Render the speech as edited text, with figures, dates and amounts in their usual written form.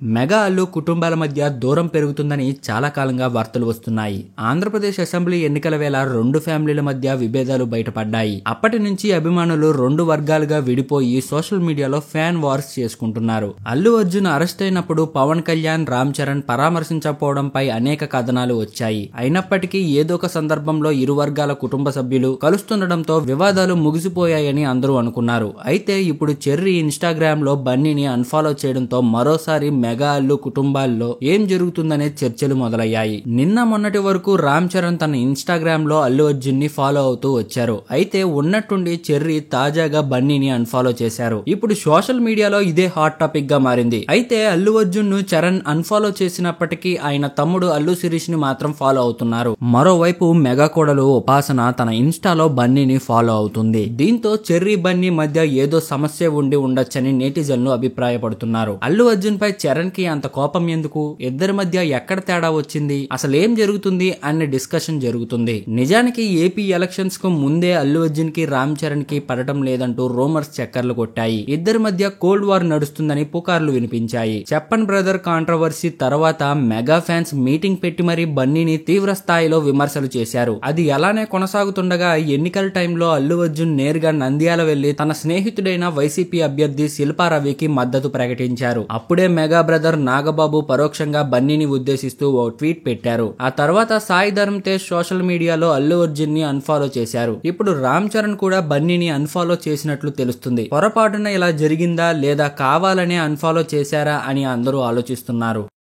Mega Allu కుటుంబాల మధ్య దూరం పెరుగుతుందని చాలా కాలంగా వార్తలు వస్తున్నాయి. ఆంధ్రప్రదేశ్ అసెంబ్లీ ఎన్నికల వేళ రెండు ఫ్యామిలీల మధ్య విభేదాలు బయటపడ్డాయి. అప్పటి నుంచి అభిమానులు రెండు వర్గాలుగా విడిపోయి సోషల్ మీడియాలో ఫ్యాన్ వార్స్ చేసుకుంటున్నారు. అల్లు అర్జున్ అరెస్ట్ అయినప్పుడు పవన్ కళ్యాణ్, రామ్ చరణ్ పరామర్శించకపోవడంపై అనేక కథనాలు వచ్చాయి. అయినప్పటికీ ఏదో ఒక సందర్భంలో ఇరు వర్గాల కుటుంబ సభ్యులు కలుస్తుండటంతో వివాదాలు ముగిసిపోయాయని అందరూ అనుకున్నారు. అయితే ఇప్పుడు చెర్రీ ఇన్స్టాగ్రామ్ లో బన్నీని అన్ఫాలో చేయడంతో మరోసారి మెగా అల్లు కుటుంబాల్లో ఏం జరుగుతుందనే చర్చలు మొదలయ్యాయి. నిన్న మొన్నటి వరకు రామ్ చరణ్ తన ఇన్స్టాగ్రామ్ లో అల్లు అర్జున్ ని ఫాలో అవుతూ వచ్చారు. అయితే ఉన్నట్టుండి చెర్రీ తాజాగా బన్నీని అన్ఫాలో చేశారు. ఇప్పుడు సోషల్ మీడియాలో ఇదే హాట్ టాపిక్ గా మారింది. అయితే అల్లు అర్జున్ ను చరణ్ అన్ఫాలో చేసినప్పటికీ ఆయన తమ్ముడు అల్లు శిరీష్ ని మాత్రం ఫాలో అవుతున్నారు. మరోవైపు మెగా కోడలు ఉపాసన తన ఇన్స్టాలో బన్నీని ఫాలో అవుతుంది. దీంతో చెర్రీ బన్నీ మధ్య ఏదో సమస్య ఉండి ఉండొచ్చని నెటిజన్లు అభిప్రాయపడుతున్నారు. అల్లు అర్జున్ పై చరణ్ కి అంత కోపం ఎందుకు? ఇద్దరి మధ్య ఎక్కడ తేడా వచ్చింది? అసలేం జరుగుతుంది అనే డిస్కషన్ జరుగుతుంది. నిజానికి ఏపీ ఎలక్షన్స్ కు ముందే అల్లు అర్జున్ కి రామ్ చరణ్ కి పడటం లేదంటూ రూమర్స్ చక్కర్లు కొట్టాయి. ఇద్దరి మధ్య కోల్డ్ వార్ నడుస్తుందని పుకార్లు వినిపించాయి. చెప్పన్ బ్రదర్ కాంట్రవర్సీ తర్వాత మెగా ఫ్యాన్స్ మీటింగ్ పెట్టి మరీ బన్నీని తీవ్ర స్థాయిలో విమర్శలు చేశారు. అది అలానే కొనసాగుతుండగా ఎన్నికల టైంలో అల్లు అర్జున్ నేరుగా నంద్యాల వెళ్లి తన స్నేహితుడైన వైసీపీ అభ్యర్థి శిల్పా రవికి మద్దతు ప్రకటించారు. అప్పుడే మెగా బ్రదర్ నాగబాబు పరోక్షంగా బన్నీని ఉద్దేశిస్తూ ఓ ట్వీట్ పెట్టారు. ఆ తర్వాత సాయి ధరమ్ తేజ్ సోషల్ మీడియాలో అల్లు అర్జున్ ని అన్ఫాలో చేశారు. ఇప్పుడు రామ్ చరణ్ కూడా బన్నీని అన్ఫాలో చేసినట్లు తెలుస్తుంది. పొరపాటున ఇలా జరిగిందా లేదా కావాలనే అన్ఫాలో చేశారా అని అందరూ ఆలోచిస్తున్నారు.